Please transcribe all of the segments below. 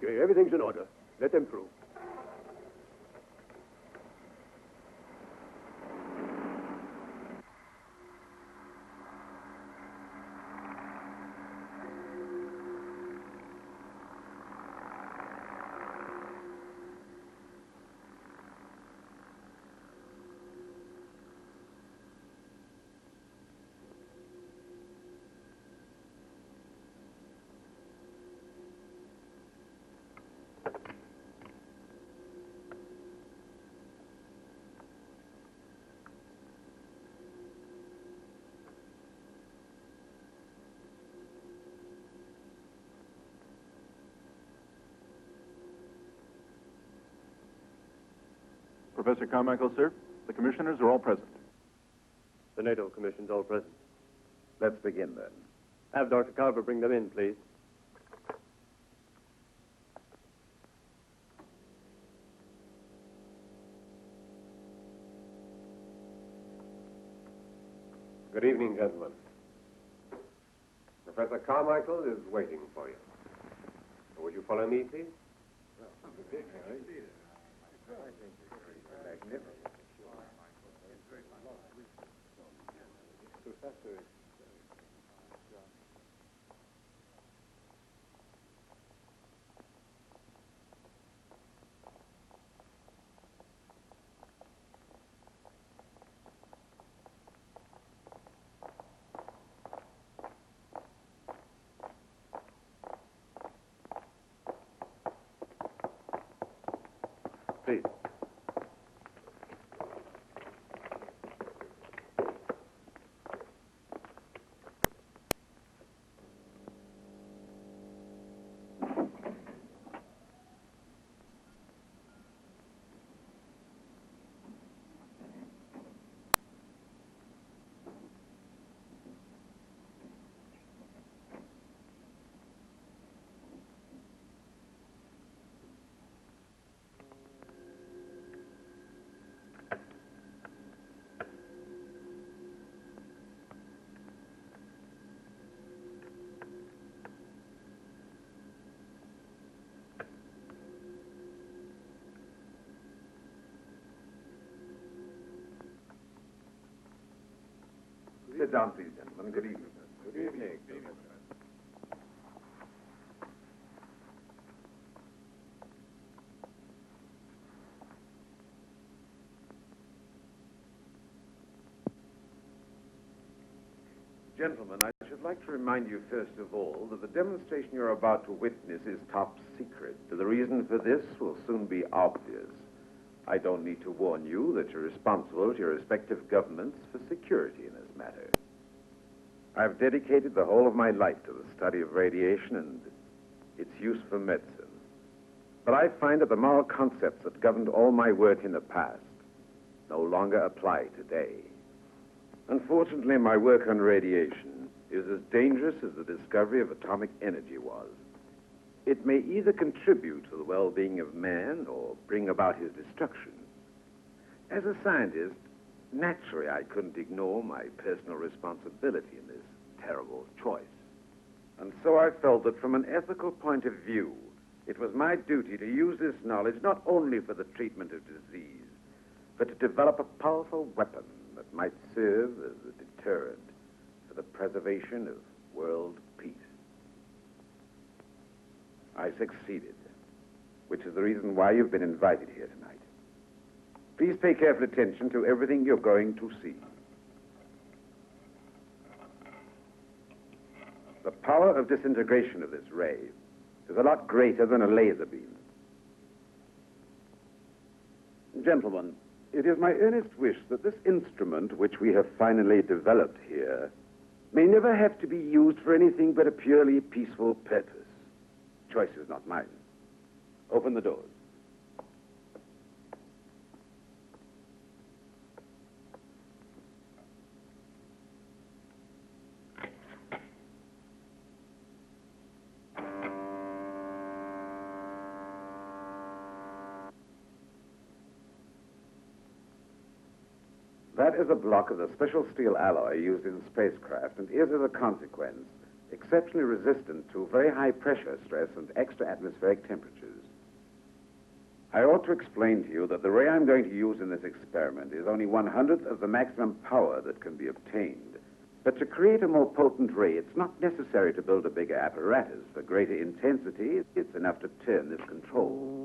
Okay, everything's in order. Let them through. Professor Carmichael, sir, the commissioners are all present. The NATO commission's all present. Let's begin, then. Have Dr. Carver bring them in, please. Good evening, gentlemen. Professor Carmichael is waiting for you. Would you follow me, please? Please. Sit down, please, gentlemen. Good evening. Good evening. Gentlemen, I should like to remind you, first of all, that the demonstration you're about to witness is top secret. The reason for this will soon be obvious. I don't need to warn you that you're responsible to your respective governments for security in this matter. I've dedicated the whole of my life to the study of radiation and its use for medicine. But I find that the moral concepts that governed all my work in the past no longer apply today. Unfortunately, my work on radiation is as dangerous as the discovery of atomic energy was. It may either contribute to the well-being of man or bring about his destruction. As a scientist, naturally, I couldn't ignore my personal responsibility in this terrible choice. And so I felt that from an ethical point of view, it was my duty to use this knowledge not only for the treatment of disease, but to develop a powerful weapon that might serve as a deterrent for the preservation of world peace. I succeeded, which is the reason why you've been invited here tonight. Please pay careful attention to everything you're going to see. The power of disintegration of this ray is a lot greater than a laser beam. Gentlemen, it is my earnest wish that this instrument, which we have finally developed here, may never have to be used for anything but a purely peaceful purpose. Choice is not mine. Open the doors. That is a block of the special steel alloy used in spacecraft and is, as a consequence, exceptionally resistant to very high pressure stress and extra atmospheric temperatures. I ought to explain to you that the ray I'm going to use in this experiment is only 1/100th of the maximum power that can be obtained. But to create a more potent ray, it's not necessary to build a bigger apparatus. For greater intensity, it's enough to turn this control.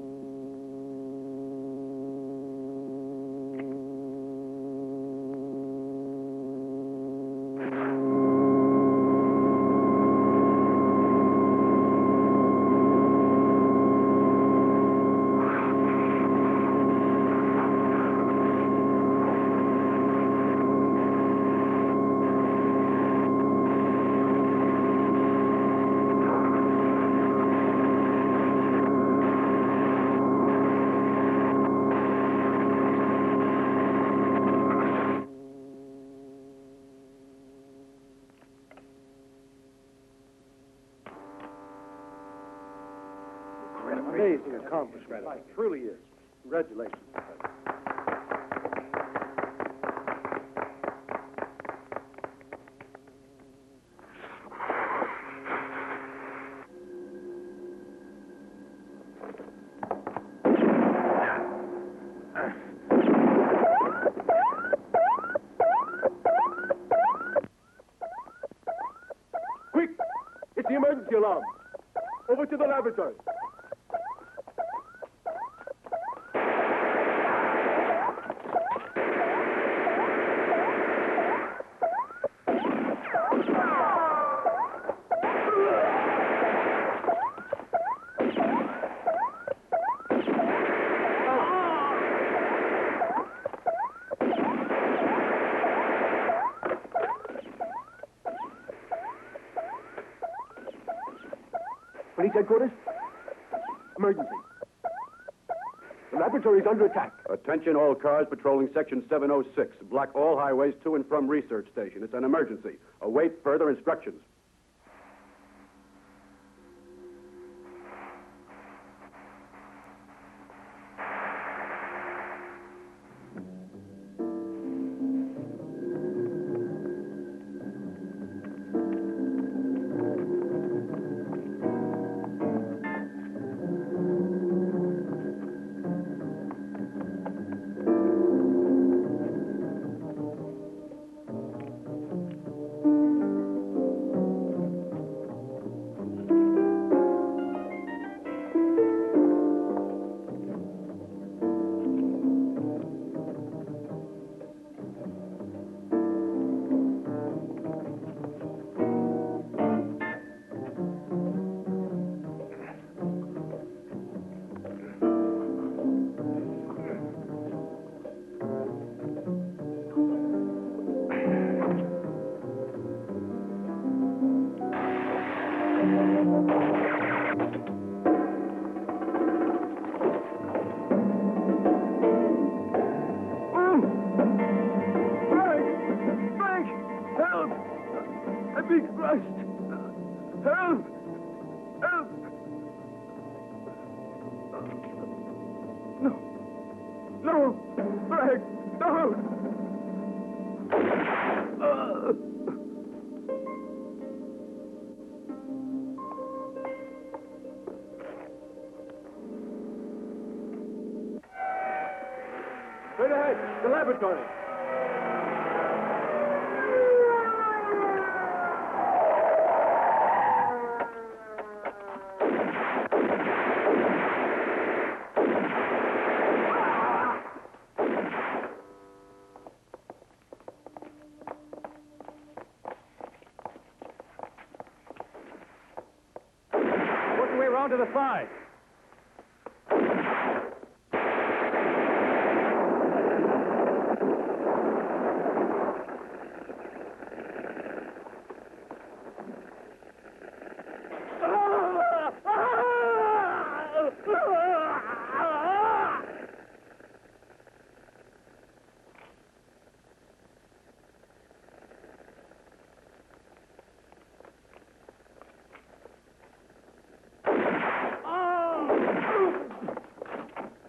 Amazing accomplishment. It truly is. Congratulations. Quick! It's the emergency alarm. Over to the laboratory. Police headquarters? Emergency. The laboratory is under attack. Attention all cars patrolling Section 706. Block all highways to and from research station. It's an emergency. Await further instructions. Straight ahead, the laboratory. Work your way around to the side.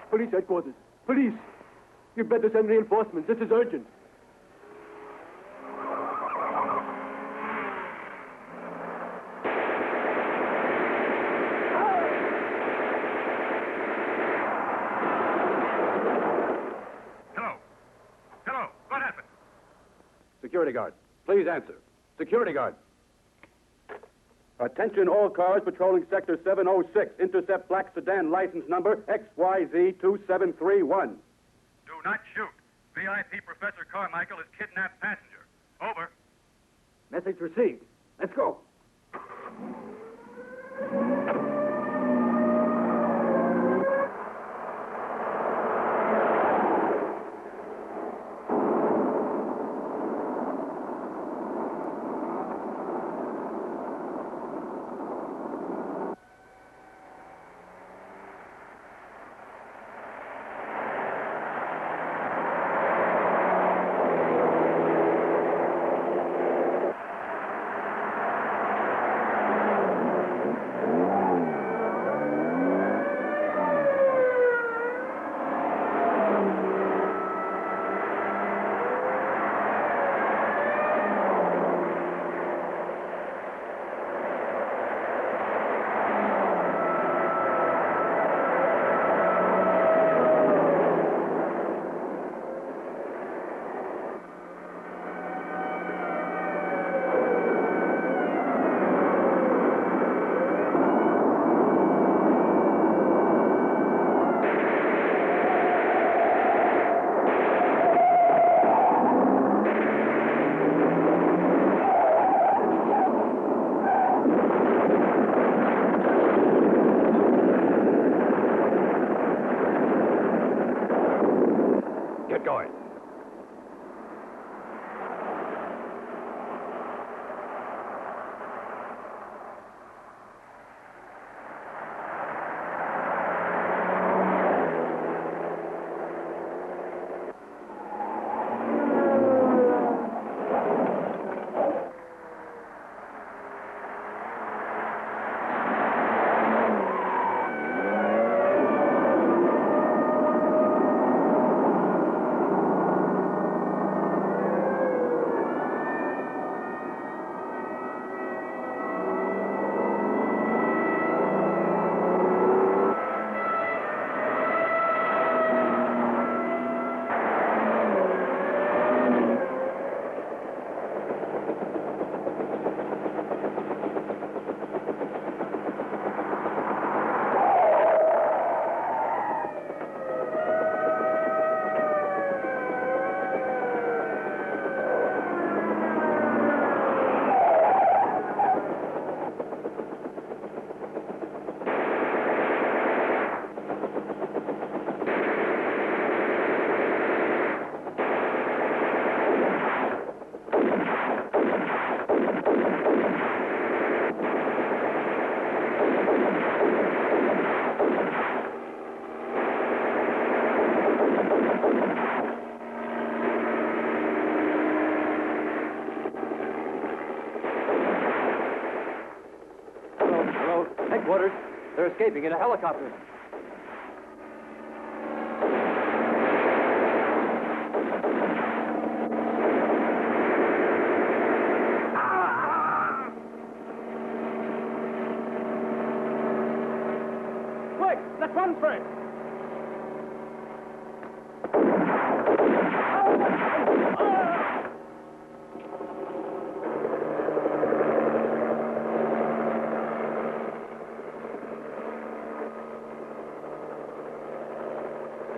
Police headquarters. Police! You'd better send reinforcements. This is urgent. security guard. Please answer. Security guard. Attention all cars patrolling Sector 706. Intercept black sedan license number XYZ2731. Do not shoot. VIP Professor Carmichael is kidnapped passenger. Over. Message received. Let's go. Get going. Headquarters. They're escaping in a helicopter. Quick! Let's run for it!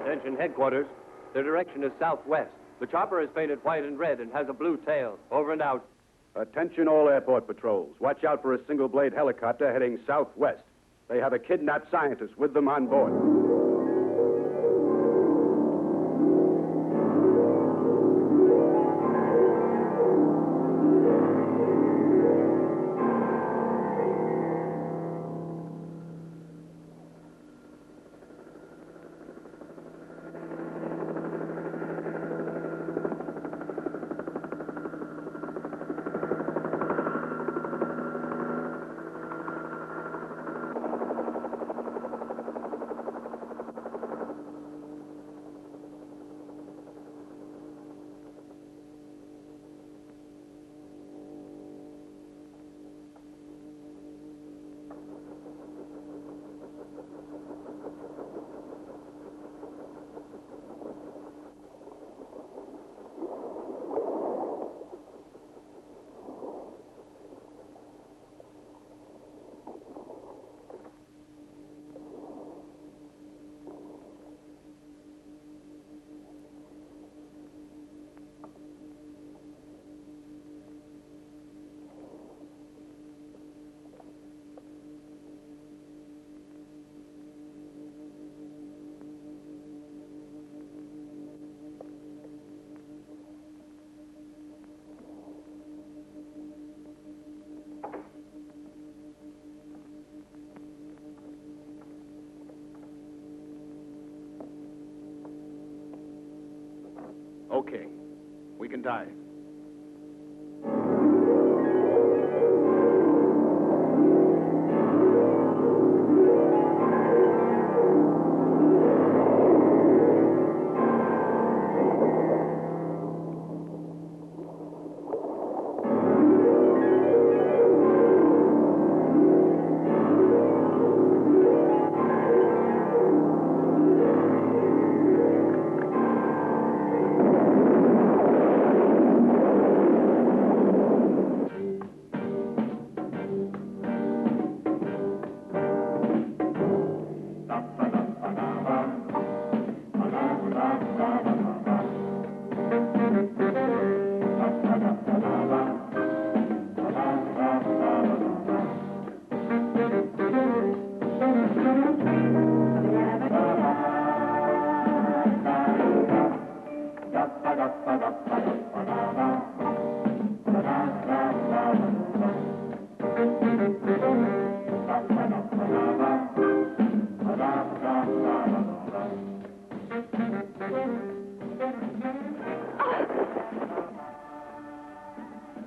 Attention headquarters. Their direction is southwest. The chopper is painted white and red and has a blue tail. Over and out. Attention all airport patrols. Watch out for a single-blade helicopter heading southwest. They have a kidnapped scientist with them on board. Okay. We can die.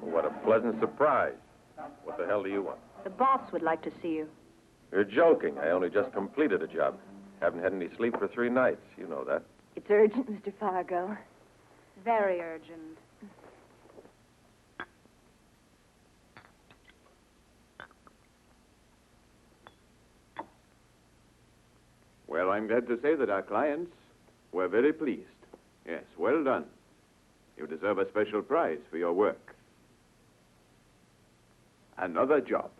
What a pleasant surprise. What the hell do you want? The boss would like to see you. You're joking. I only just completed a job. Haven't had any sleep for 3 nights. You know that. It's urgent, Mr. Fargo. Very urgent. Well, I'm glad to say that our clients were very pleased. Yes, well done. You deserve a special prize for your work. Another job,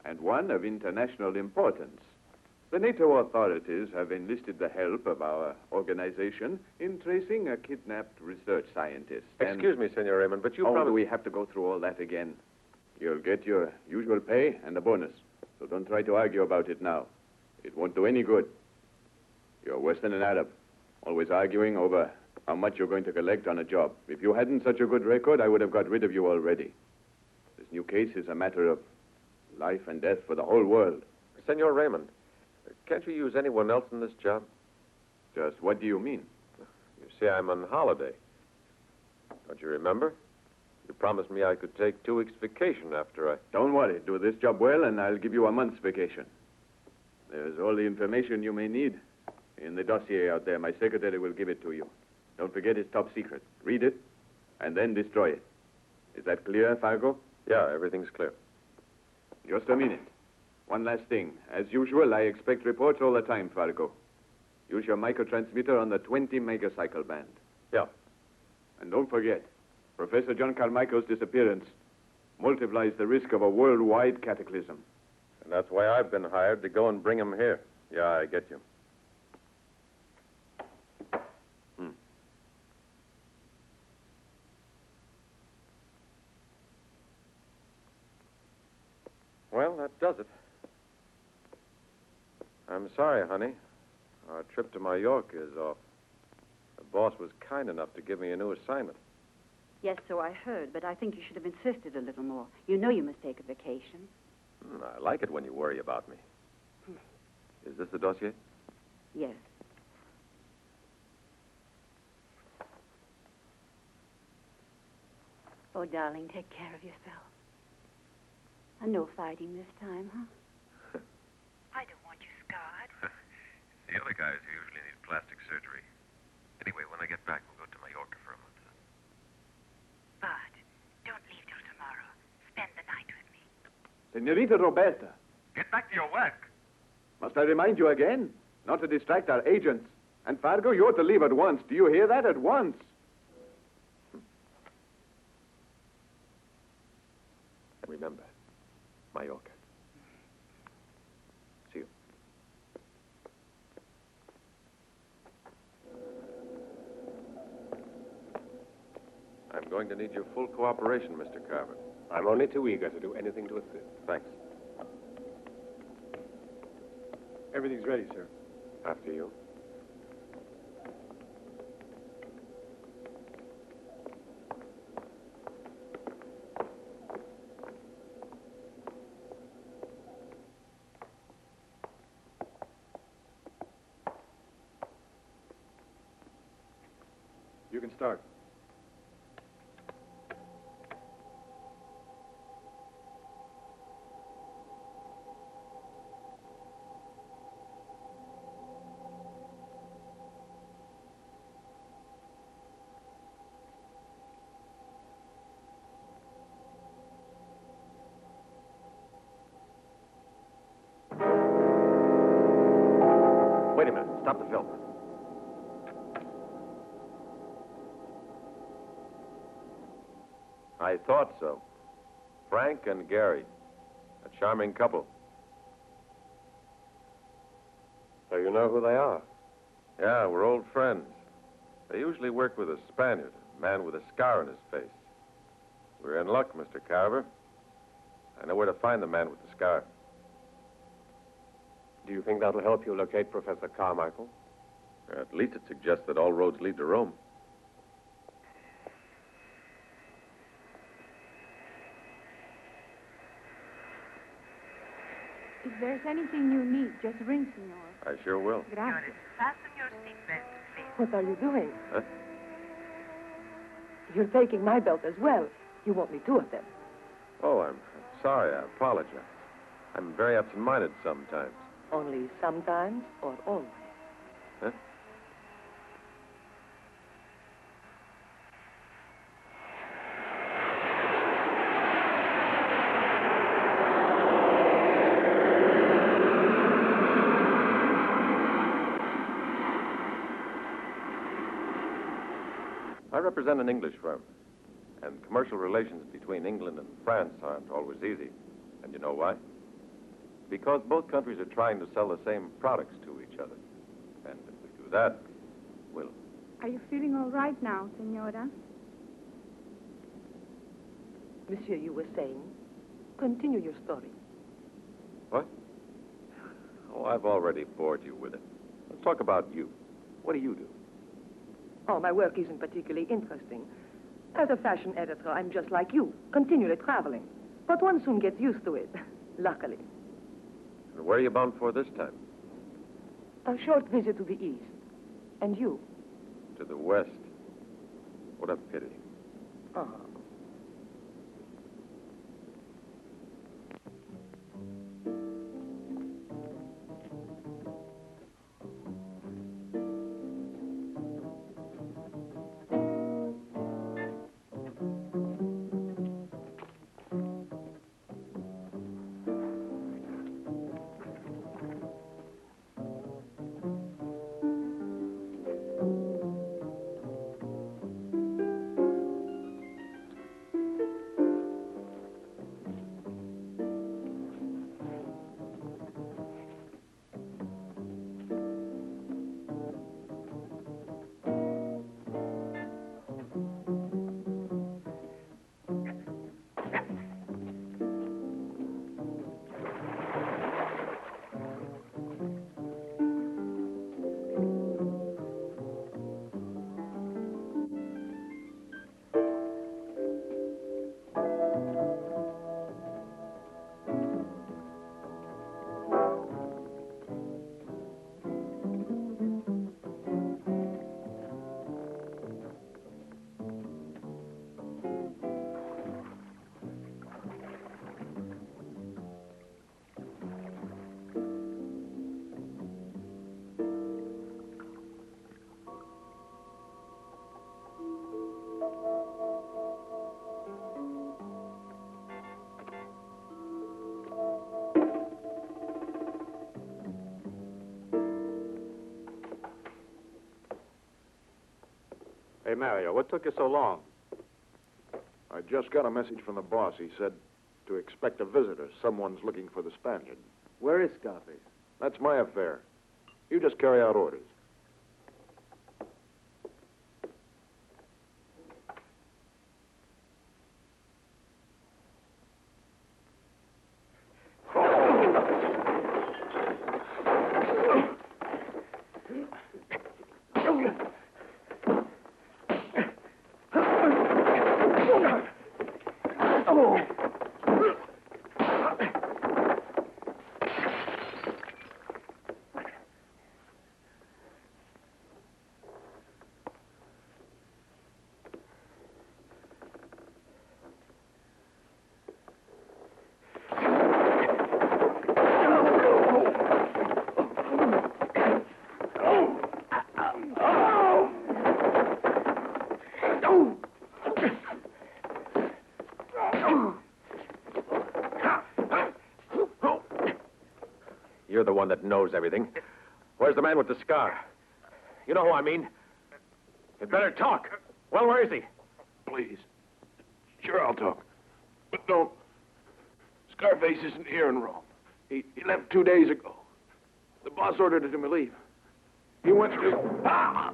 and one of international importance. The NATO authorities have enlisted the help of our organization in tracing a kidnapped research scientist. Excuse me, Senor Raymond, but you do promised... we have to go through all that again? You'll get your usual pay and a bonus, so don't try to argue about it now. It won't do any good. You're worse than an Arab, always arguing over how much you're going to collect on a job. If you hadn't such a good record, I would have got rid of you already. This new case is a matter of life and death for the whole world. Senor Raymond, can't you use anyone else in this job? Just what do you mean? You see, I'm on holiday. Don't you remember? You promised me I could take 2 weeks vacation after I... Don't worry. Do this job well, and I'll give you a month's vacation. There's all the information you may need in the dossier out there. My secretary will give it to you. Don't forget it's top secret. Read it, and then destroy it. Is that clear, Fargo? Yeah, everything's clear. Just a minute. One last thing. As usual, I expect reports all the time, Fargo. Use your microtransmitter on the 20 megacycle band. Yeah. And don't forget, Professor John Carmichael's disappearance multiplies the risk of a worldwide cataclysm. And that's why I've been hired to go and bring him here. Yeah, I get you. Well, that does it. I'm sorry, honey. Our trip to Mallorca is off. The boss was kind enough to give me a new assignment. Yes, so I heard, but I think you should have insisted a little more. You know you must take a vacation. I like it when you worry about me. Is this the dossier? Yes. Oh, darling, take care of yourself. And no fighting this time, huh? I don't want you scarred. The other guys who usually need plastic surgery. Anyway, when I get back, we'll go to Mallorca for a month. Bart, don't leave till tomorrow. Spend the night with me. Senorita Roberta, Get back to your work. must I remind you again? Not to distract our agents. And Fargo, you ought to leave at once. Do you hear that? At once. Remember, Mallorca. See you. I'm going to need your full cooperation, Mr. Carver. I'm only too eager to do anything to assist. Thanks. Everything's ready, sir. After you. You can start. Stop the film. I thought so. Frank and Gary. A charming couple. So you know who they are? Yeah, we're old friends. They usually work with a Spaniard, a man with a scar on his face. We're in luck, Mr. Carver. I know where to find the man with the scar. Do you think that'll help you locate Professor Carmichael? At least it suggests that all roads lead to Rome. If there's anything you need, just ring, senor. I sure will. Gracias. Fasten your seatbelt, please. What are you doing? Huh? You're taking my belt as well. You want me two of them. Oh, I'm sorry. I apologize. I'm very absent-minded sometimes. Only sometimes or always? Huh? I represent an English firm, and commercial relations between England and France aren't always easy. And you know why? Because both countries are trying to sell the same products to each other. And if we do that, we'll... Are you feeling all right now, senora? Monsieur, you were saying, continue your story. What? Oh, I've already bored you with it. Let's talk about you. What do you do? Oh, my work isn't particularly interesting. As a fashion editor, I'm just like you, continually traveling. But one soon gets used to it, luckily. And where are you bound for this time? A short visit to the east. And you? To the west. What a pity. Oh. Hey, Mario, what took you so long? I just got a message from the boss. He said to expect a visitor. Someone's looking for the Spaniard. Where is Scarface? That's my affair. You just carry out orders. You're the one that knows everything. Where's the man with the scar? You know who I mean. You'd better talk. Well, where is he? Please. Sure, I'll talk. But don't. Scarface isn't here in Rome. He left 2 days ago. The boss ordered him to leave. He went to... Ah!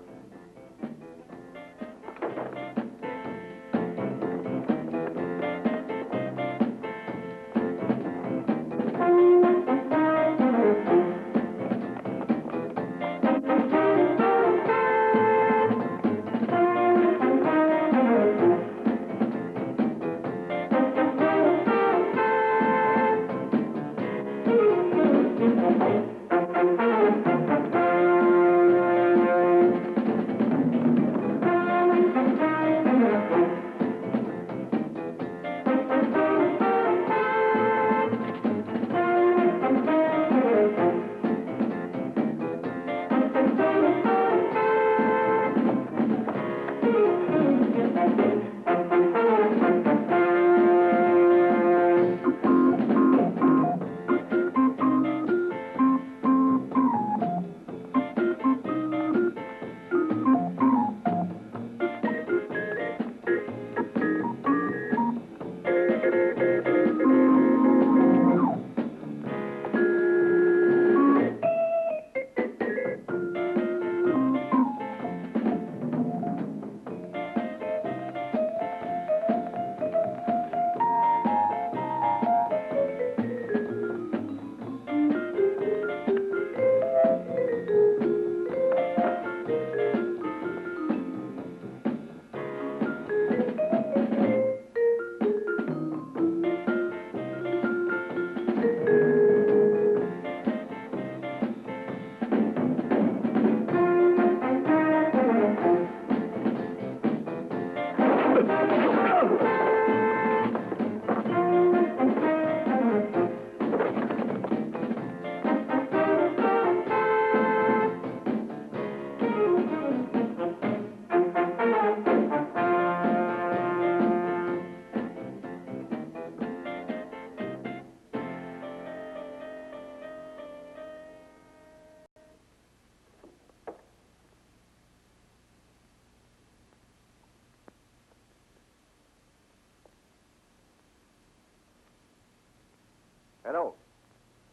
Hello.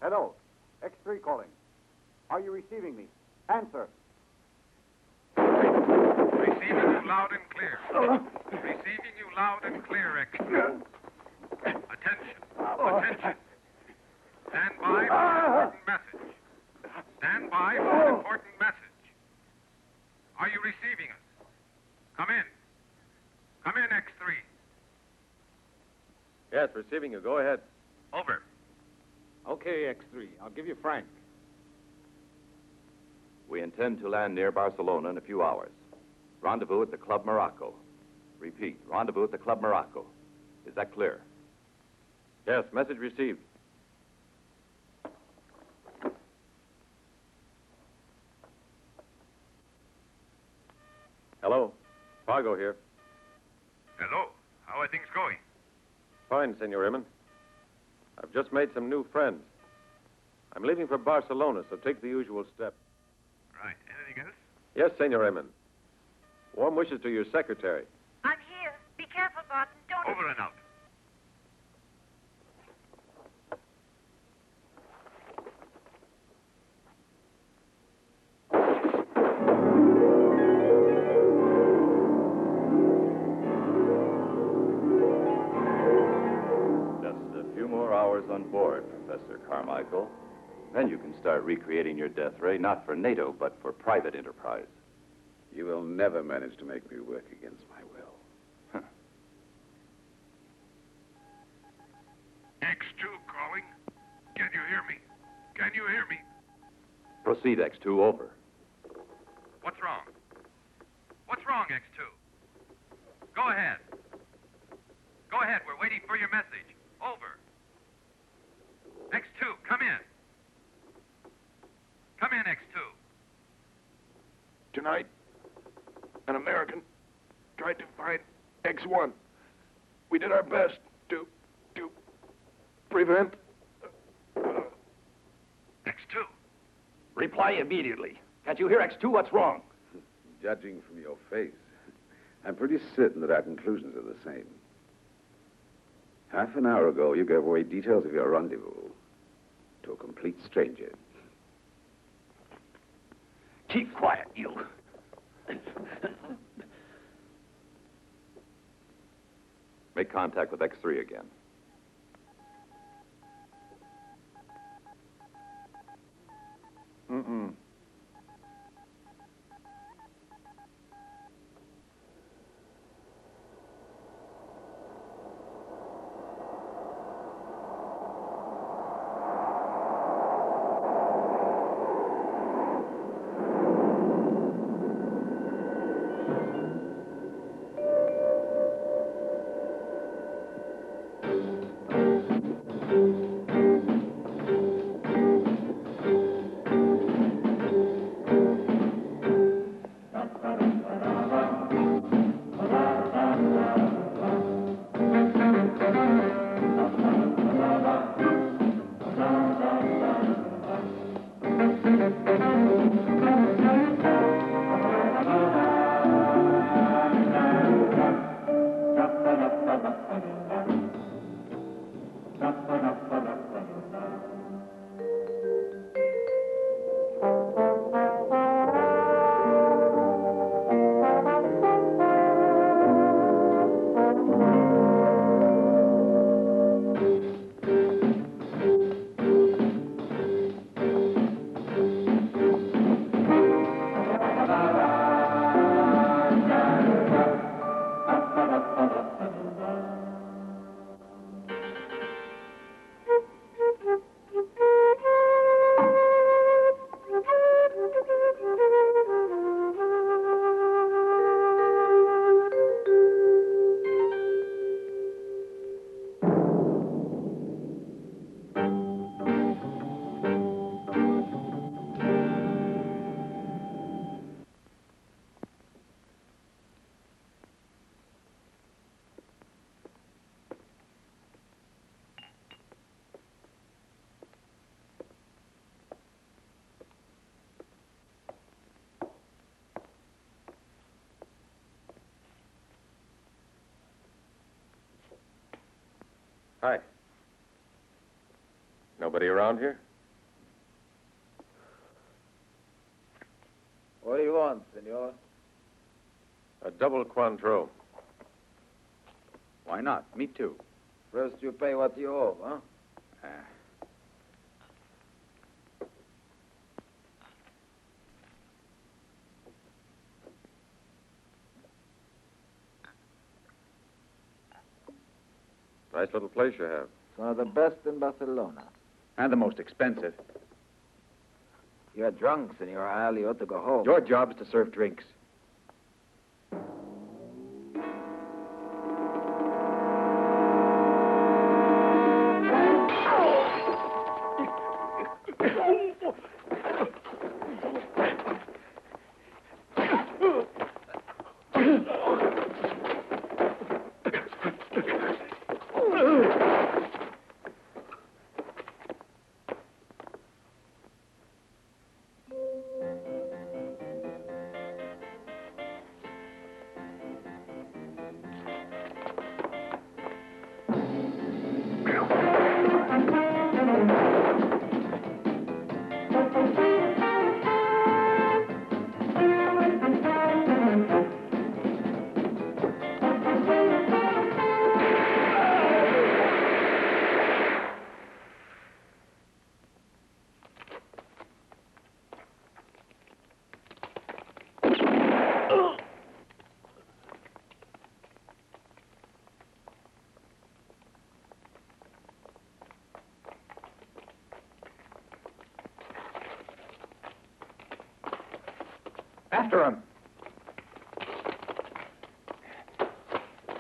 Hello. X3 calling. Are you receiving me? Answer. Receiving you loud and clear. Receiving you loud and clear, X2. Attention. Attention. Stand by for an important message. Stand by for an important message. Are you receiving us? Come in. Come in, X3. Yes, receiving you. Go ahead. Over. Okay, X3. I'll give you Frank. We intend to land near Barcelona in a few hours. Rendezvous at the Club Morocco. Repeat, rendezvous at the Club Morocco. Is that clear? Yes, message received. Hello. Fargo here. Hello. How are things going? Fine, Senor Eamon. I've just made some new friends. I'm leaving for Barcelona, so take the usual steps. Right. Anything else? Yes, Senor Eamon. Warm wishes to your secretary. I'm here. Be careful, Barton. Don't... Over and out. Just a few more hours on board, Professor Carmichael. Then you can start recreating your death ray, not for NATO, but for private enterprise. You will never manage to make me work against my will. X2 calling. Can you hear me? Can you hear me? Proceed, X2, over. What's wrong? What's wrong, X2? Go ahead. Go ahead. We're waiting for your message. Over. X2, come in. Come in, X2. Tonight, an American tried to find X1. We did our best to prevent... X2. Reply immediately. Can't you hear X2? What's wrong? Judging from your face, I'm pretty certain that our conclusions are the same. Half an hour ago, you gave away details of your rendezvous to a complete stranger. Keep quiet, you. Make contact with X3 again. Mm-mm. Hi. Nobody around here? What do you want, senor? A double Cointreau. Why not? Me too. First you pay what you owe, huh? Nice little place you have. It's one of the best in Barcelona. And the most expensive. You're drunk, senor Al. You ought to go home. Your job is to serve drinks. After him.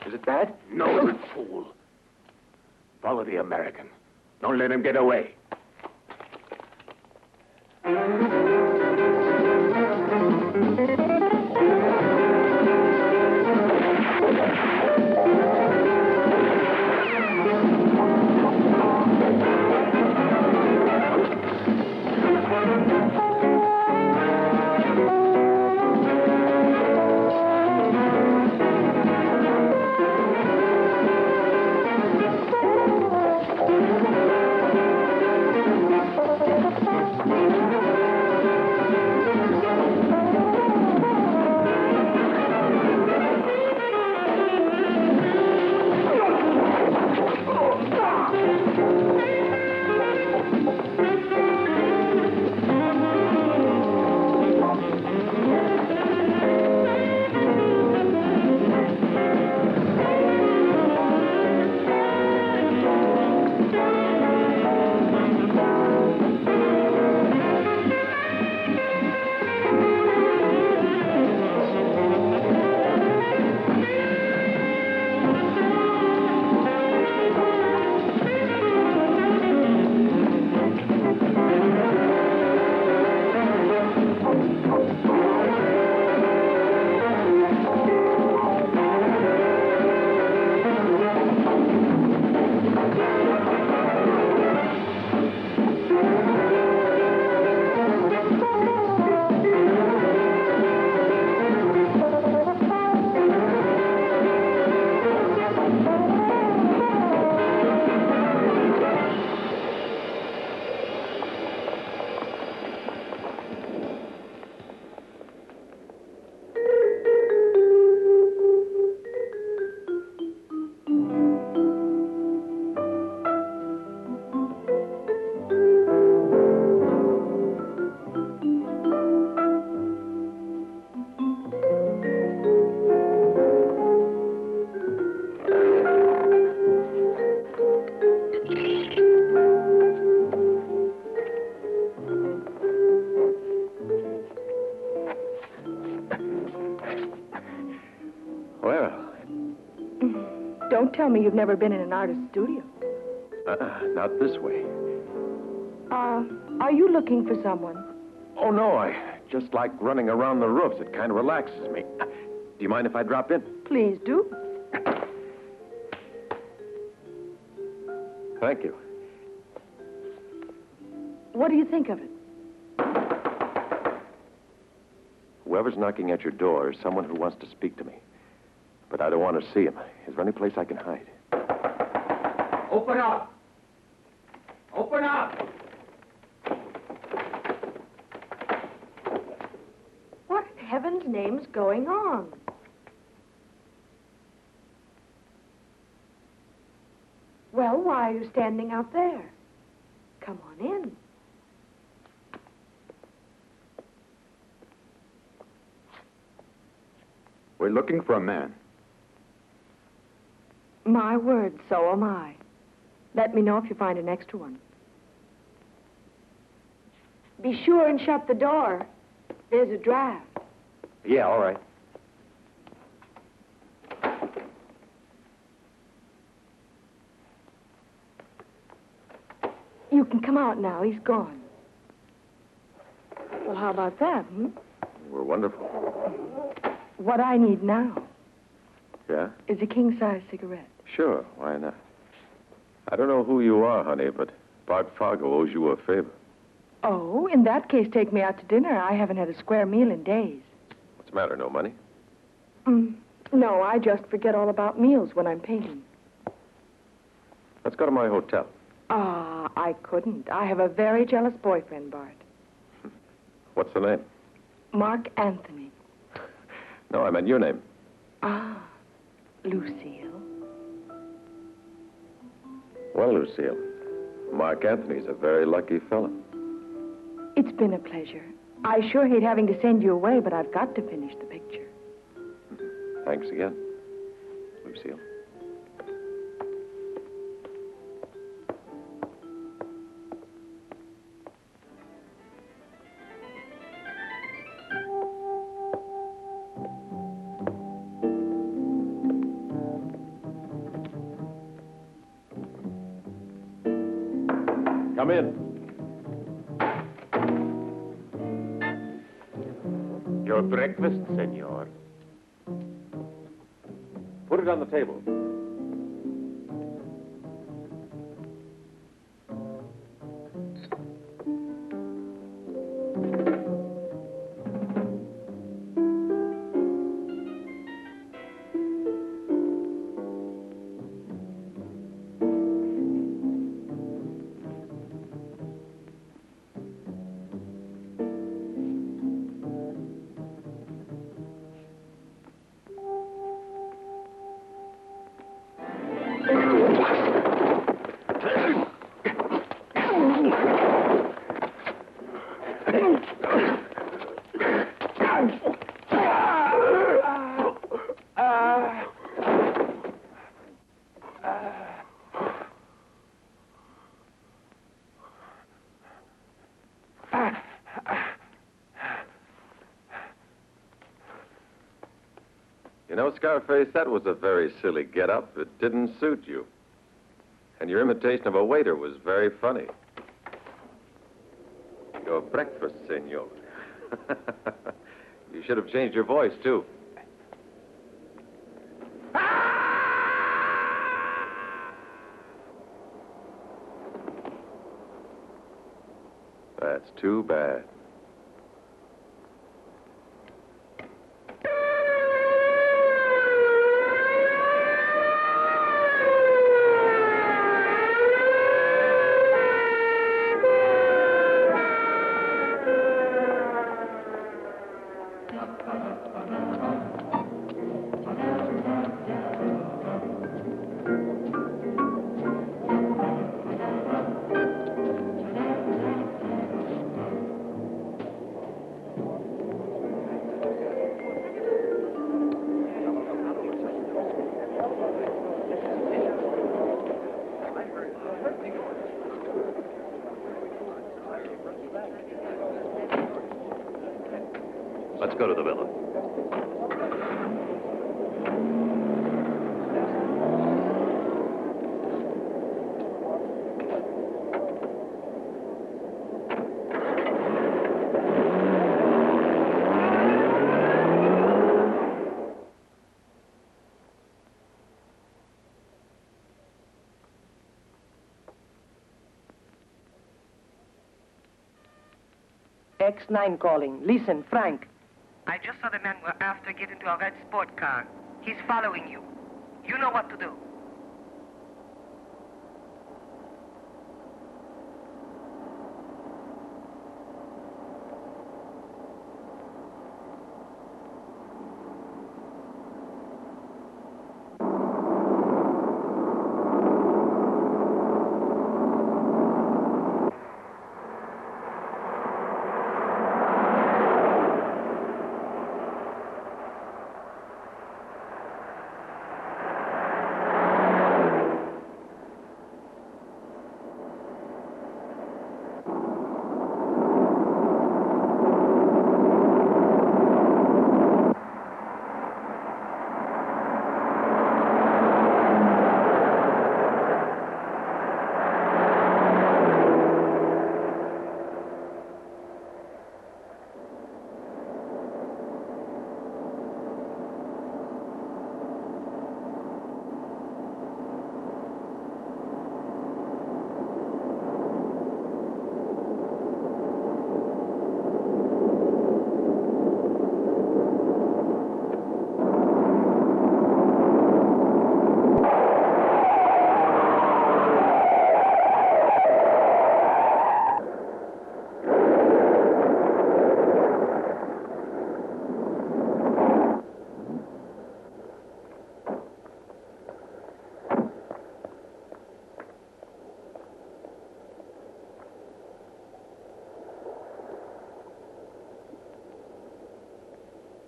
Is it bad? No, you fool. Follow the American. Don't let him get away. tell me you've never been in an artist's studio. Not this way. Are you looking for someone? Oh, no, I just like running around the roofs. It kind of relaxes me. Do you mind if I drop in? Please do. Thank you. What do you think of it? Whoever's knocking at your door is someone who wants to speak to me. But I don't want to see him. Is there any place I can hide? Open up! Open up! What in heaven's name's going on? Well, why are you standing out there? Come on in. We're looking for a man. My word, so am I. Let me know if you find an extra one. Be sure and shut the door. There's a draft. Yeah, all right. You can come out now. He's gone. Well, how about that, We're wonderful. What I need now Yeah? is a king-size cigarette. Sure, why not? I don't know who you are, honey, but Bart Fargo owes you a favor. Oh, in that case, take me out to dinner. I haven't had a square meal in days. What's the matter, no money? No, I just forget all about meals when I'm painting. Let's go to my hotel. I couldn't. I have a very jealous boyfriend, Bart. What's the name? Mark Anthony. No, I meant your name. Lucille. Well, Lucille, Mark Anthony's a very lucky fellow. It's been a pleasure. I sure hate having to send you away, but I've got to finish the picture. Thanks again, Lucille. Come in. Your breakfast, senor. Put it on the table. You know, Scarface, that was a very silly get-up. It didn't suit you. And your imitation of a waiter was very funny. Your breakfast, senor. You should have changed your voice, too. That's too bad. Let's go to the villa. X9 calling. Listen, Frank. I just saw the man we're after get into a red sport car. He's following you. You know what to do.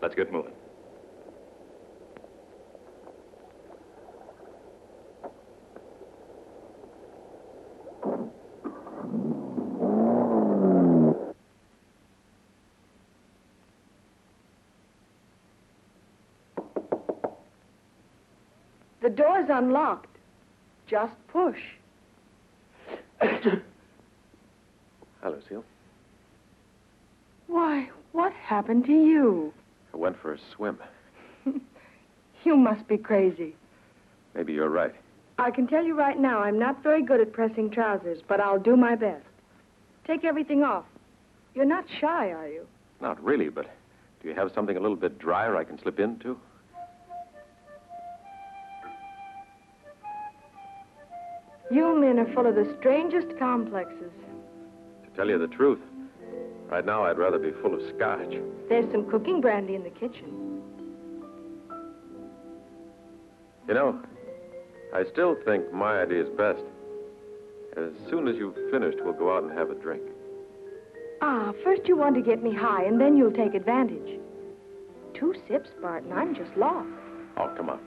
Let's get moving. The door's unlocked. Just push. Hi, Lucille. Why, what happened to you? I went for a swim. You must be crazy. Maybe you're right. I can tell you right now, I'm not very good at pressing trousers, but I'll do my best. Take everything off. You're not shy, are you? Not really, but do you have something a little bit drier I can slip into? You men are full of the strangest complexes. To tell you the truth, right now I'd rather be full of scotch. There's some cooking brandy in the kitchen. You know, I still think my idea is best. As soon as you've finished, we'll go out and have a drink. Ah, first you want to get me high, and then you'll take advantage. 2 sips, Bart, and I'm just lost. Oh, come on.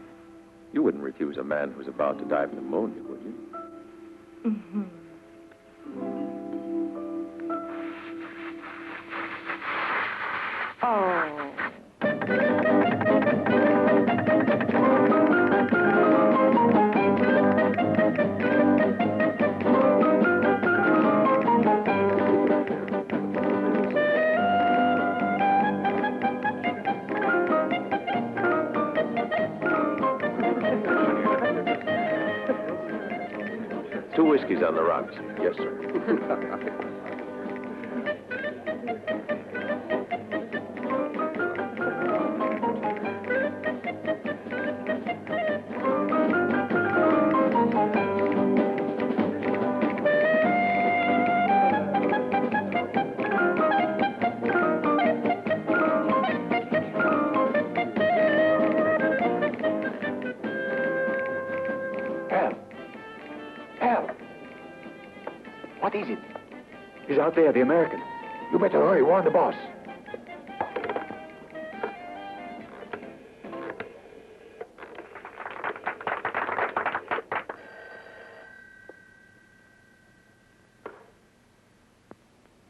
You wouldn't refuse a man who's about to die of pneumonia, would you? Mm-hmm. Oh. Two whiskeys on the rocks. Yes, sir. What is it? He's out there, the American. You better hurry, warn the boss.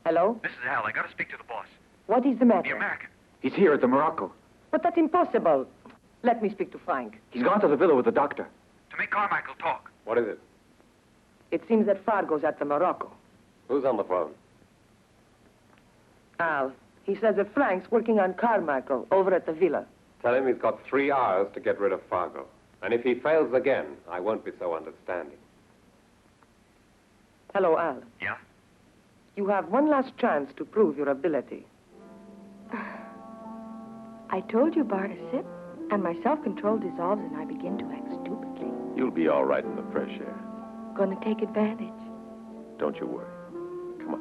Hello? This is Al. I got to speak to the boss. What is the matter? The American. He's here at the Morocco. But that's impossible. Let me speak to Frank. He's gone to the villa with the doctor. To make Carmichael talk. What is it? It seems that Fargo's at the Morocco. Who's on the phone? Al, he says that Frank's working on Carmichael over at the villa. Tell him he's got 3 hours to get rid of Fargo. And if he fails again, I won't be so understanding. Hello, Al. Yeah? You have one last chance to prove your ability. I told you, Bart, a sip, and my self-control dissolves and I begin to act stupidly. You'll be all right in the fresh air. Gonna take advantage. Don't you worry. Come on.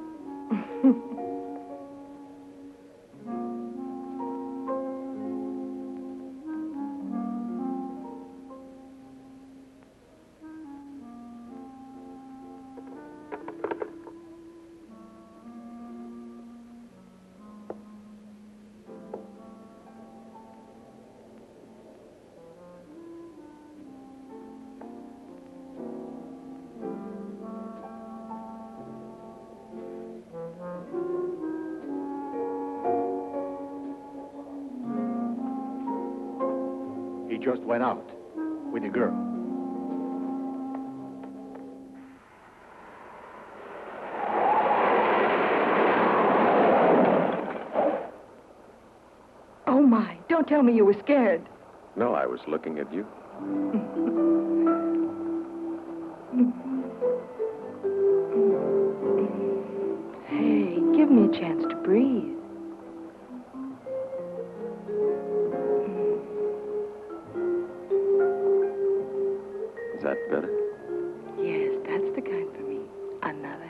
He just went out with a girl. Oh, my. Don't tell me you were scared. No, I was looking at you. Hey, give me a chance to breathe. Is that better? Yes, that's the kind for me. Another.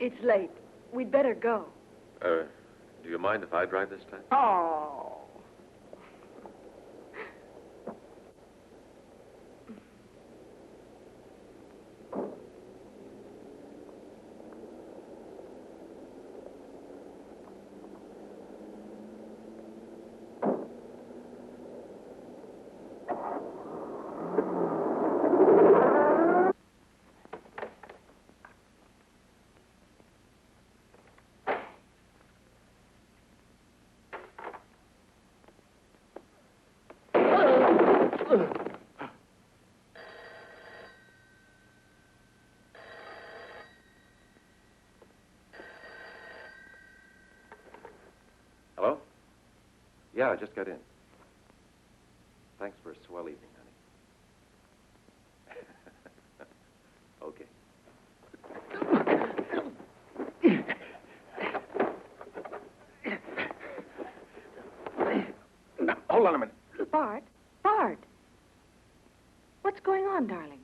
It's late. We'd better go. Do you mind if I drive this time? Oh. Hello? Yeah, I just got in. Thanks for a swell evening, honey. Okay. Now, hold on a minute. Bart? Bart! What's going on, darling?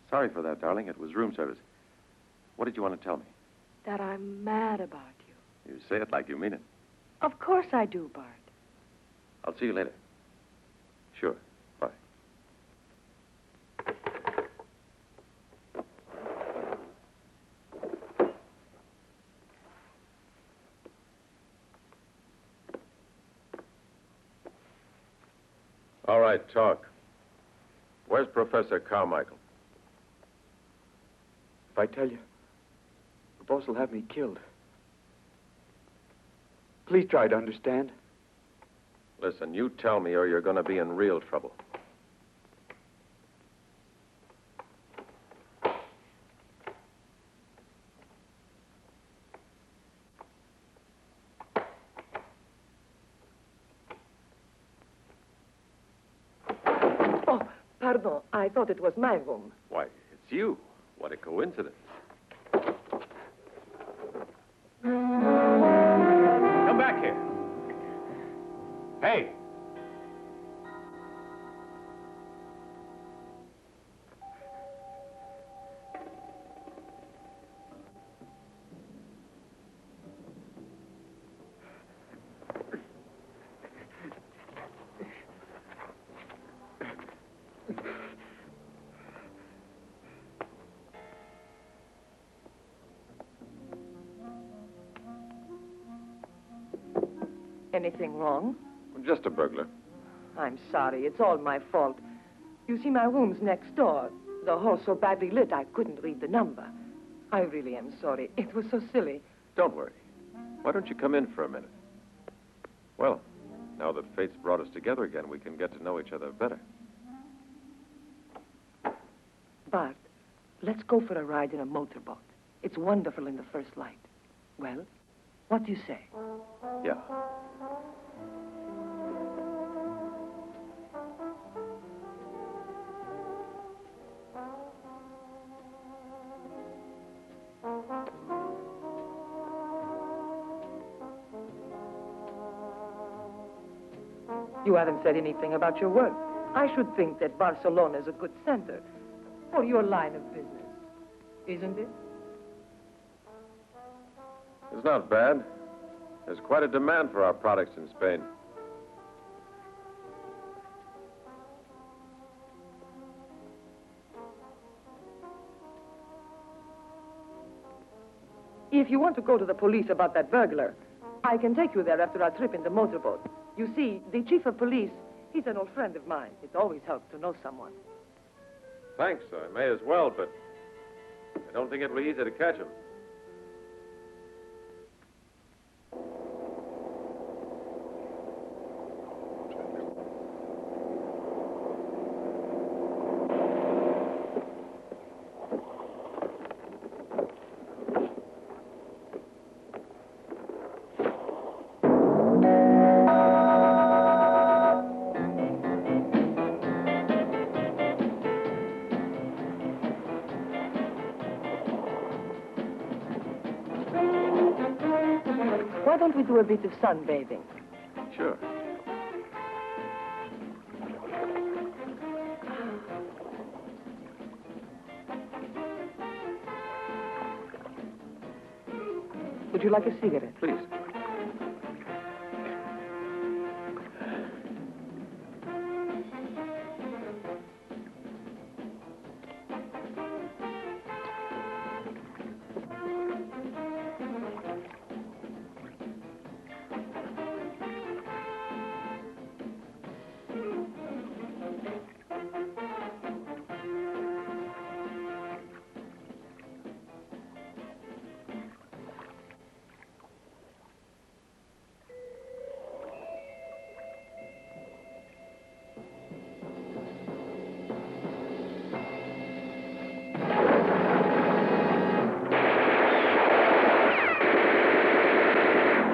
Sorry for that, darling. It was room service. What did you want to tell me? That I'm mad about you. You say it like you mean it. Of course I do, Bart. I'll see you later. Sure. Bye. All right, talk. Where's Professor Carmichael? If I tell you, the boss will have me killed. Please try to understand. Listen, you tell me or you're going to be in real trouble. Oh, pardon. I thought it was my room. Why, it's you. What a coincidence. Come back here. Hey. Anything wrong? Just a burglar. I'm sorry. It's all my fault. You see, my room's next door. The hall's so badly lit, I couldn't read the number. I really am sorry. It was so silly. Don't worry. Why don't you come in for a minute? Well, now that fate's brought us together again, we can get to know each other better. Bart, let's go for a ride in a motorboat. It's wonderful in the first light. Well, what do you say? Yeah. You haven't said anything about your work. I should think that Barcelona is a good center for your line of business, isn't it? It's not bad. There's quite a demand for our products in Spain. If you want to go to the police about that burglar, I can take you there after our trip in the motorboat. You see, the chief of police, he's an old friend of mine. It always helps to know someone. Thanks, I may as well, but I don't think it'll be easy to catch him. Why don't we do a bit of sunbathing? Sure. Would you like a cigarette? Please.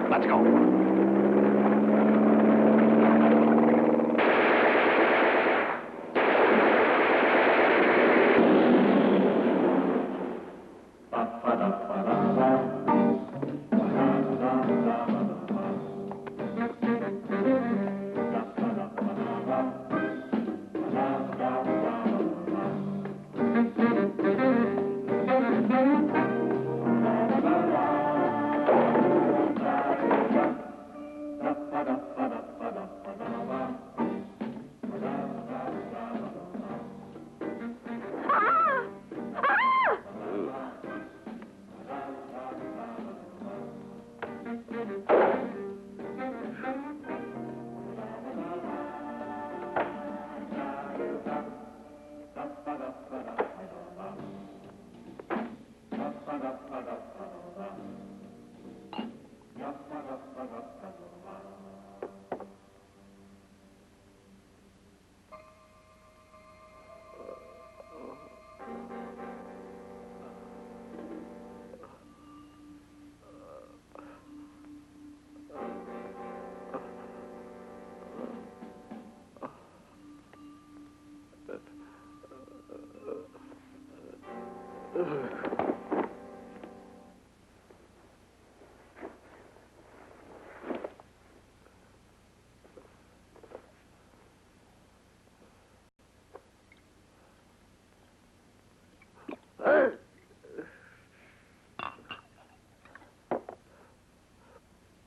Let's go.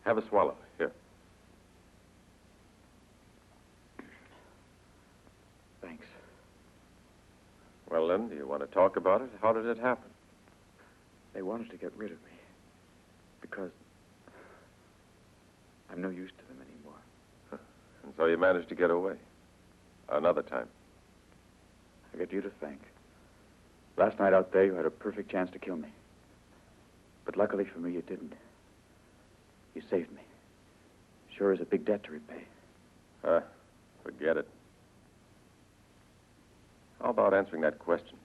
Have a swallow. Here. Thanks. Well, then, do you want to talk about it? How did it happen? They wanted to get rid of me because I'm no use to them anymore. And so you managed to get away. Another time. I got you to thank. Last night out there, you had a perfect chance to kill me. But luckily for me, you didn't. You saved me. Sure is a big debt to repay. Forget it. How about answering that question?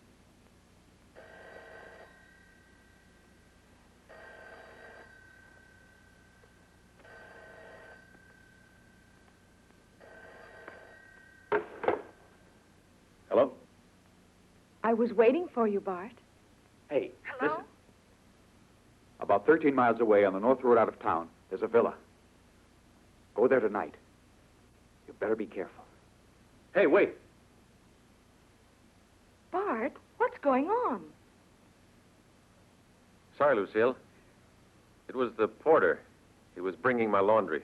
Hello? I was waiting for you, Bart. Hey, Hello? listen. About 13 miles away on the north road out of town, there's a villa. Go there tonight. You better be careful. Hey, wait. Bart, what's going on? Sorry, Lucille. It was the porter. He was bringing my laundry.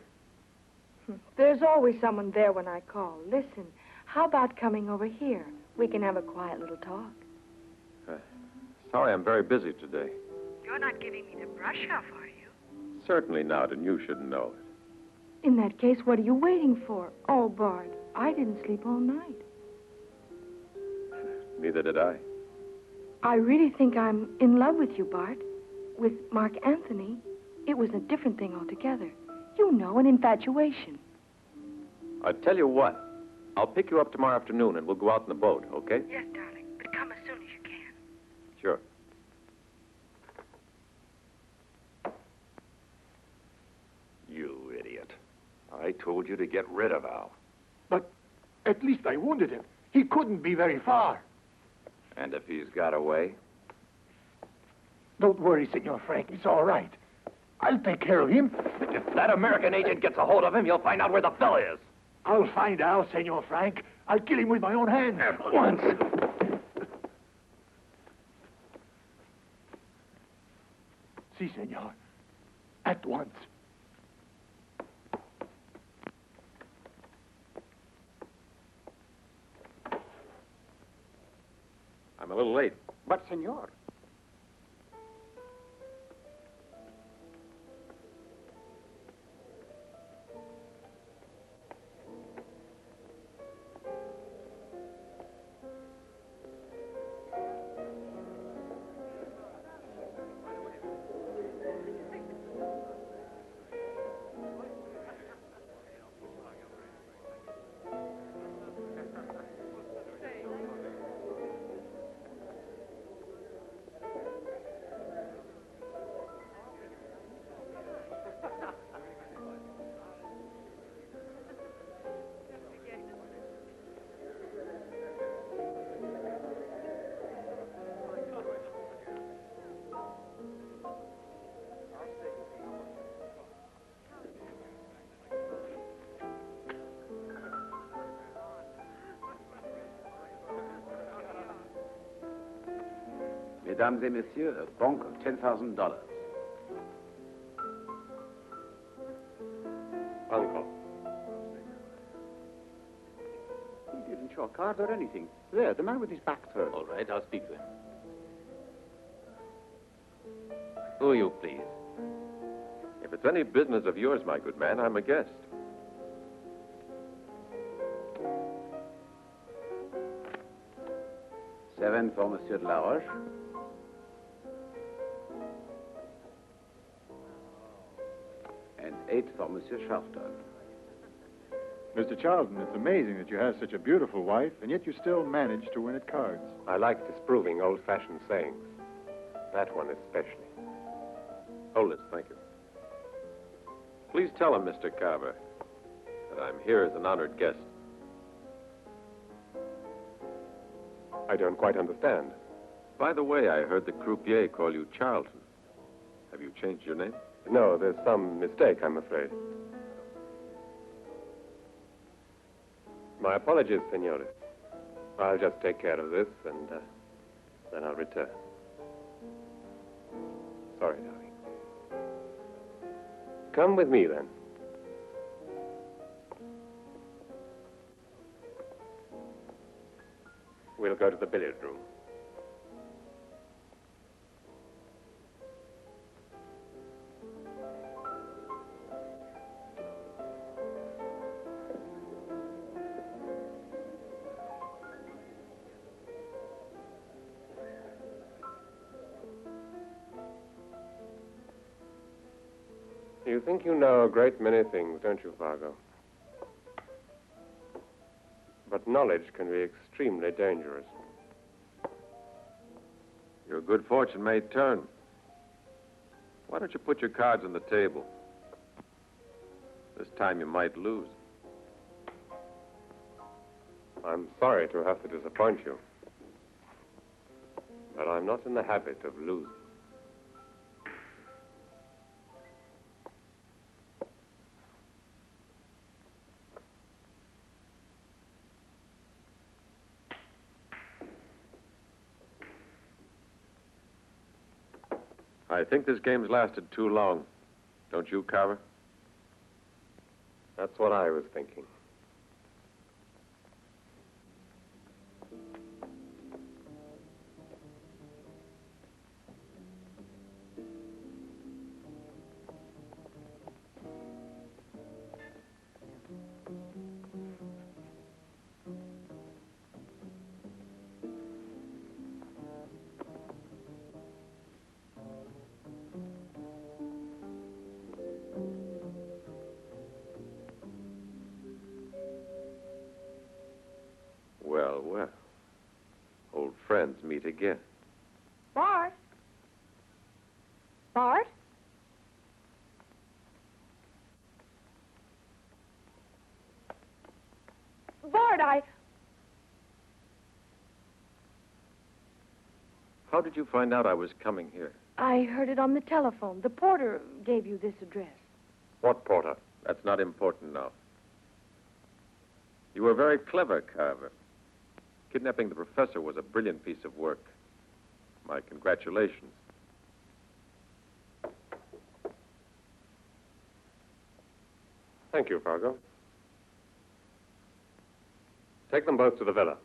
There's always someone there when I call. Listen, how about coming over here? We can have a quiet little talk. Sorry, I'm very busy today. You're not giving me the brush off, are you? Certainly not, and you should know it. In that case, what are you waiting for? Oh, Bart, I didn't sleep all night. Neither did I. I really think I'm in love with you, Bart. With Mark Anthony, it was a different thing altogether. You know, an infatuation. I tell you what, I'll pick you up tomorrow afternoon and we'll go out in the boat, okay? Yes, darling, but come as soon as you can. Sure. You idiot. I told you to get rid of Al. But at least I wounded him. He couldn't be very far. And if he's got away? Don't worry, Senor Frank. It's all right. I'll take care of him. If that American agent gets a hold of him, you'll find out where the fella is. I'll find Al, Senor Frank. I'll kill him with my own hands. At once. Si, senor. At once. I'm a little late. But, senor. Mesdames et messieurs, a bonk of $10,000. Uncle. He didn't show a card or anything. There, the man with his back turned. All right, I'll speak to him. Who are you, please? If it's any business of yours, my good man, I'm a guest. Seven for Monsieur de la Roche. And 8 for Monsieur Charlton. Mr. Charlton, it's amazing that you have such a beautiful wife, and yet you still manage to win at cards. I like disproving old-fashioned sayings. That one especially. Hold it, thank you. Please tell him, Mr. Carver, that I'm here as an honored guest. I don't quite understand. By the way, I heard the croupier call you Charlton. Have you changed your name? No, there's some mistake, I'm afraid. My apologies, senores. I'll just take care of this, and then I'll return. Sorry, darling. Come with me, then. We'll go to the billiard room. You think you know a great many things, don't you, Fargo? But knowledge can be extremely dangerous. Your good fortune may turn. Why don't you put your cards on the table? This time you might lose. I'm sorry to have to disappoint you. But I'm not in the habit of losing. I think this game's lasted too long. Don't you, Carver? That's what I was thinking. Well, well. Old friends meet again. Bart? Bart? Bart, How did you find out I was coming here? I heard it on the telephone. The porter gave you this address. What porter? That's not important now. You were very clever, Carver. Kidnapping the professor was a brilliant piece of work. My congratulations. Thank you, Fargo. Take them both to the villa.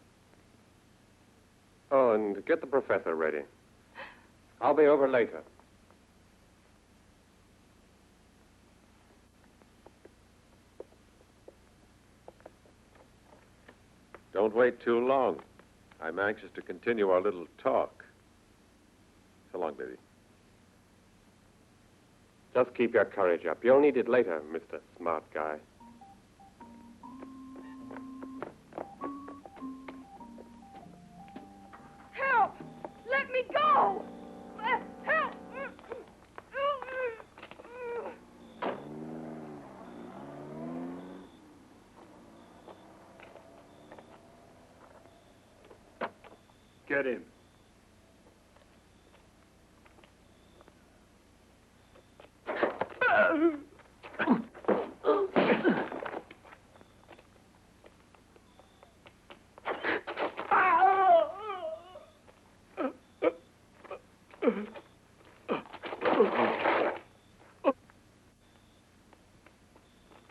Oh, and get the professor ready. I'll be over later. Don't wait too long. I'm anxious to continue our little talk. So long, baby. Just keep your courage up. You'll need it later, Mr. Smart Guy. Help! Let me go! Help! Get in.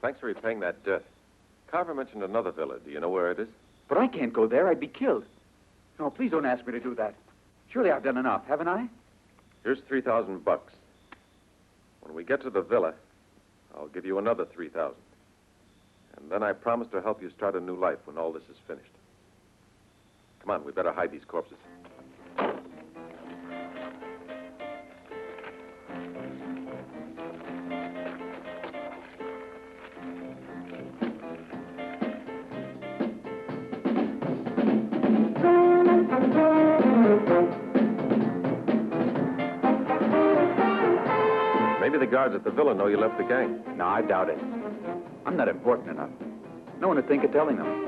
Thanks for repaying that debt. Carver mentioned another villa. Do you know where it is? But I can't go there. I'd be killed. No, please don't ask me to do that. Surely I've done enough, haven't I? Here's $3,000. When we get to the villa, I'll give you another $3,000. And then I promise to help you start a new life when all this is finished. Come on, we better hide these corpses. Maybe the guards at the villa know you left the gang. No, I doubt it. I'm not important enough. No one would think of telling them.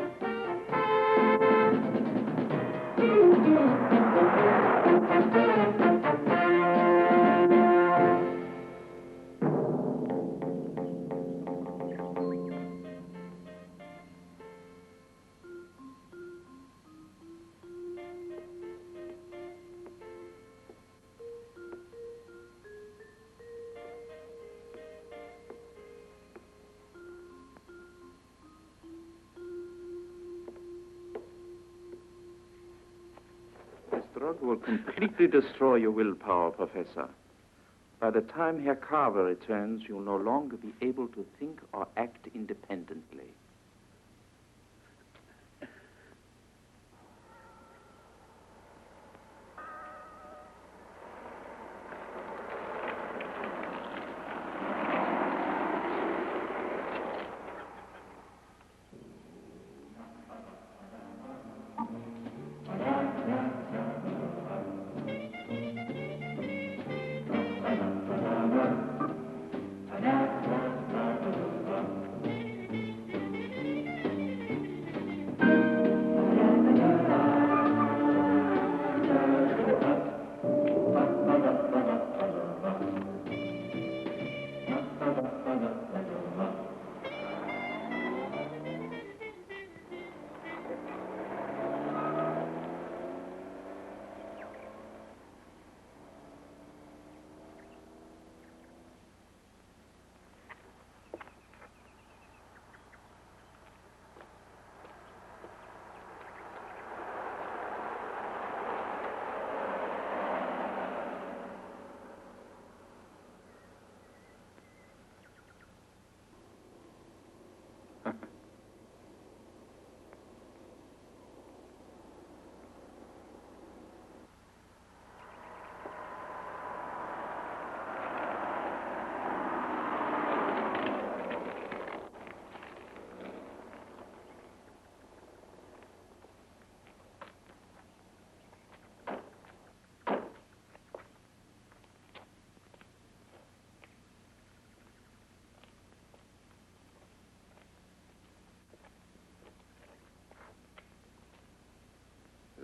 This drug will completely destroy your willpower, Professor. By the time Herr Carver returns, you'll no longer be able to think or act independently.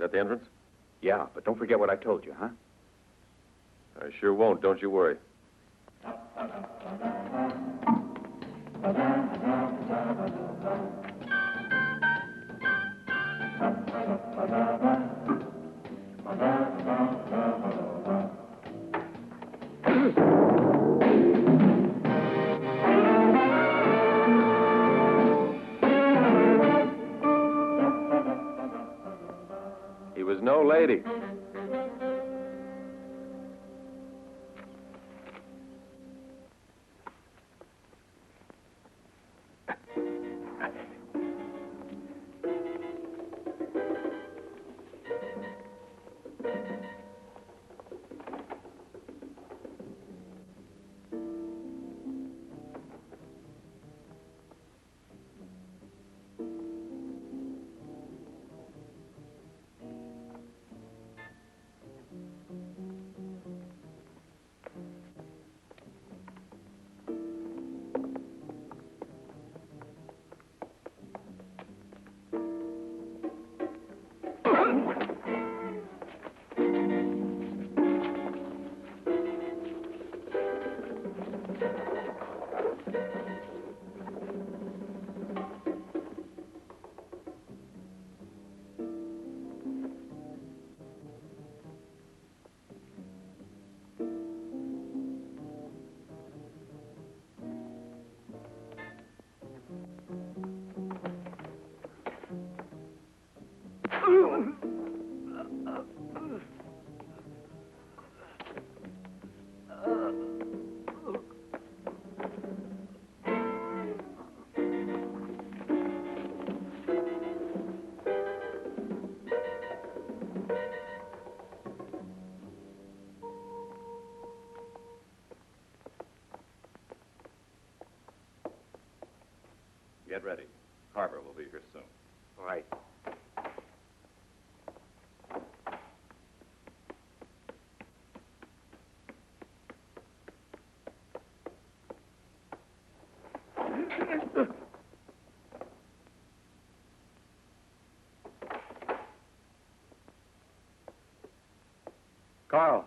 that the entrance? Yeah, but don't forget what I told you, huh? I sure won't, don't you worry. He was no lady. Get ready. Carver will be here soon. All right. Carl.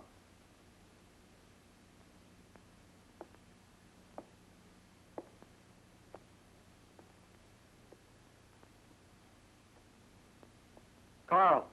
Carl.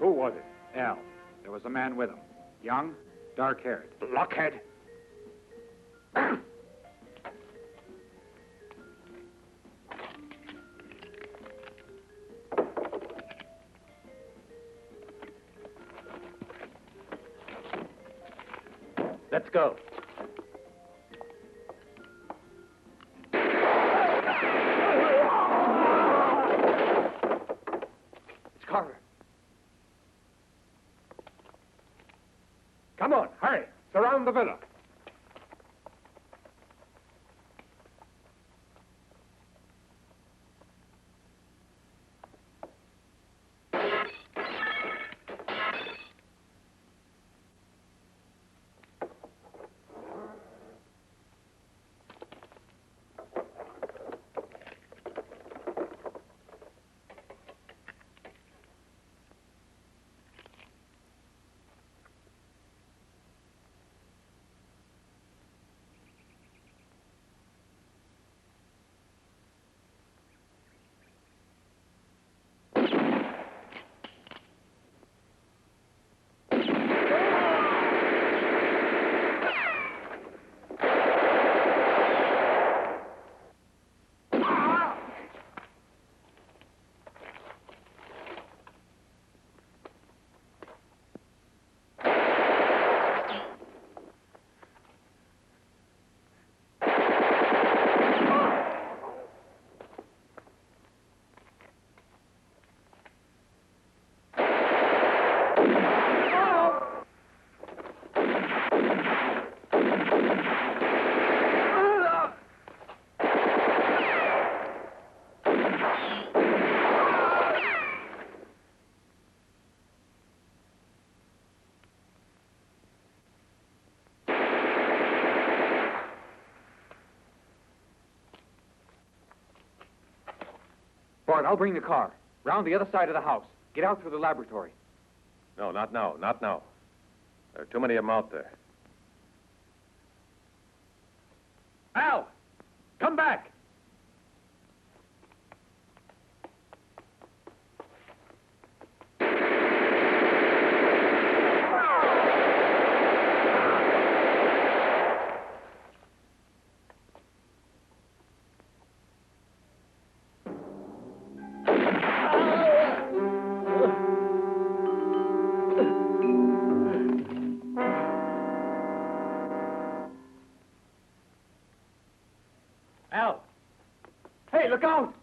Who was it? Al. There was a man with him. Young, dark-haired. Blockhead. Let's go. It's Carver. Come on, hurry. Surround the villa. Bart, I'll bring the car. Round the other side of the house. Get out through the laboratory. No, not now, not now. There are too many of them out there. Al! Come back! Al! Hey, look out!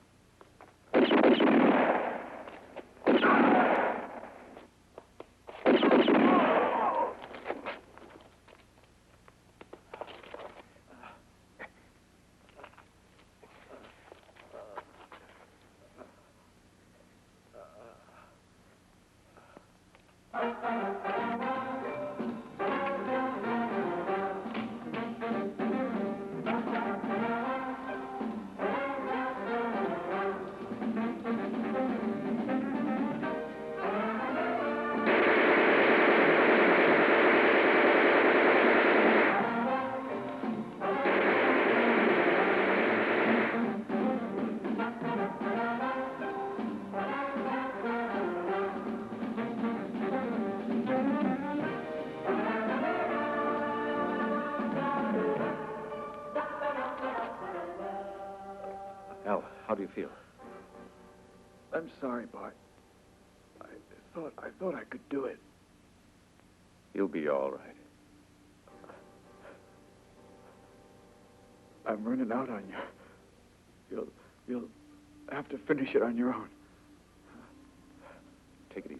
Al, how do you feel? I'm sorry, Bart. I thought I could do it. You'll be all right. I'm running out on you. You'll have to finish it on your own. Take it easy.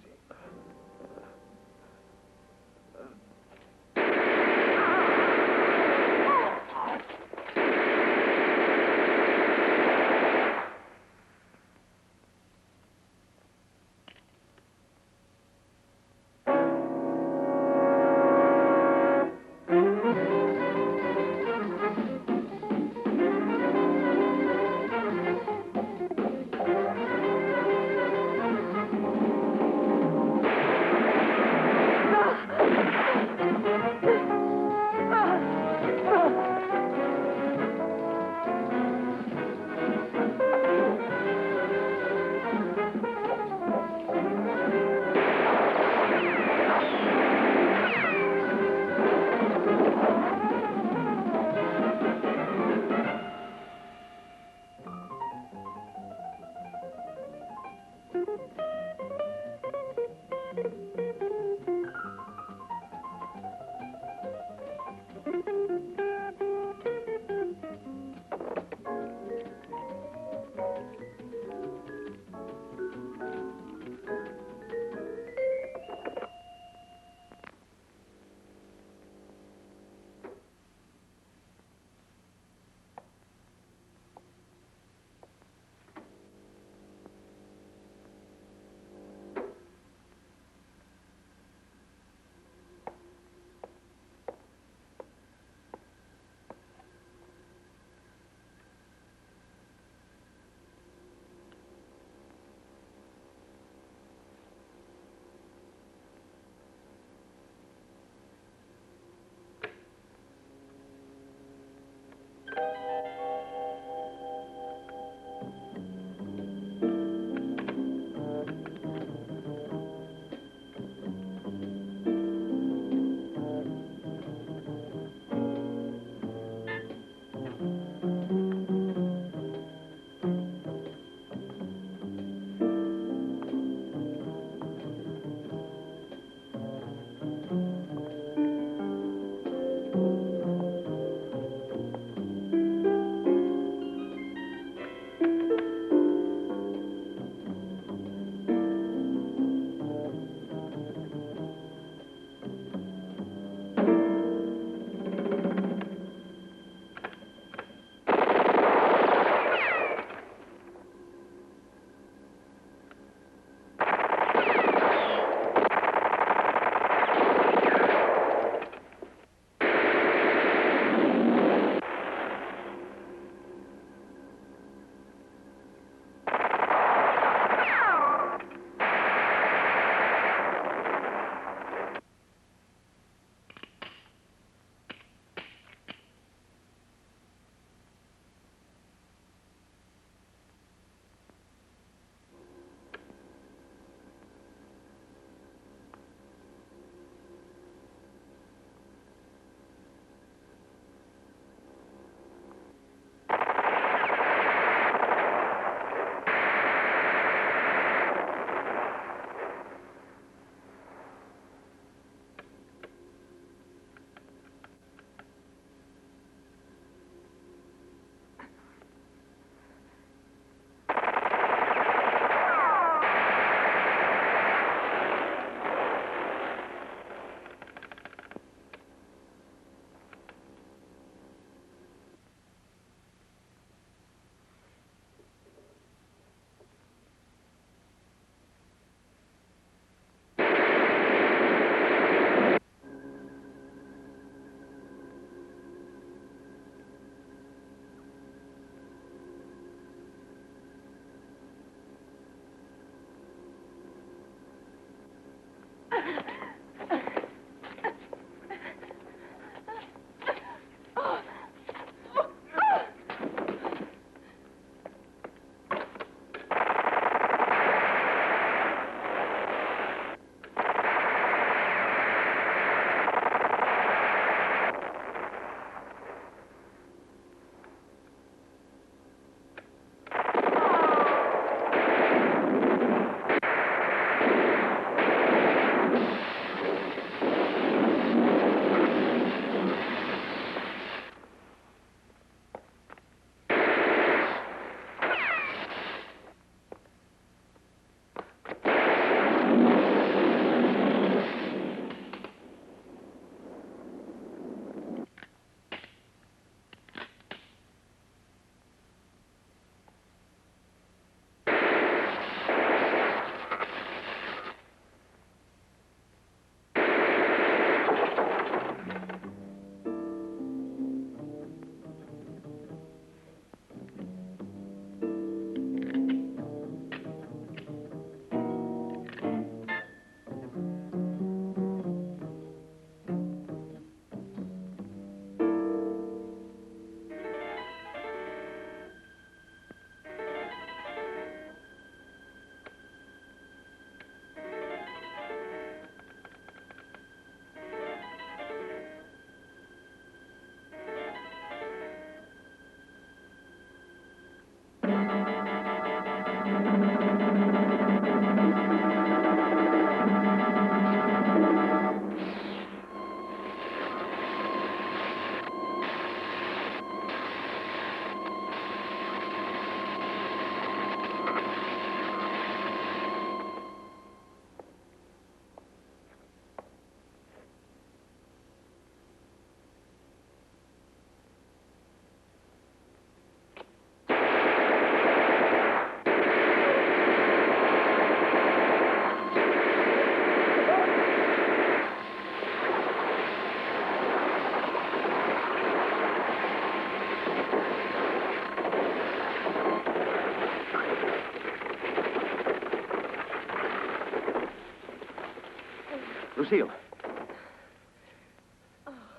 Lucille.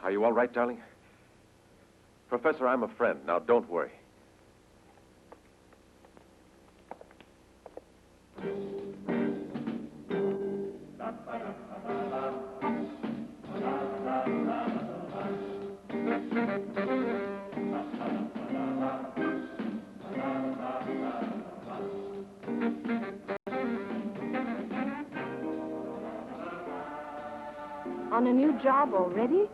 Are you all right, darling? Professor, I'm a friend. Now, don't worry. On a new job already?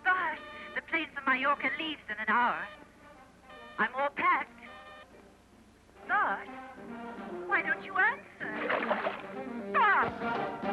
Bart, the plane from Mallorca leaves in an hour. I'm all packed. Bart, why don't you answer? Bart!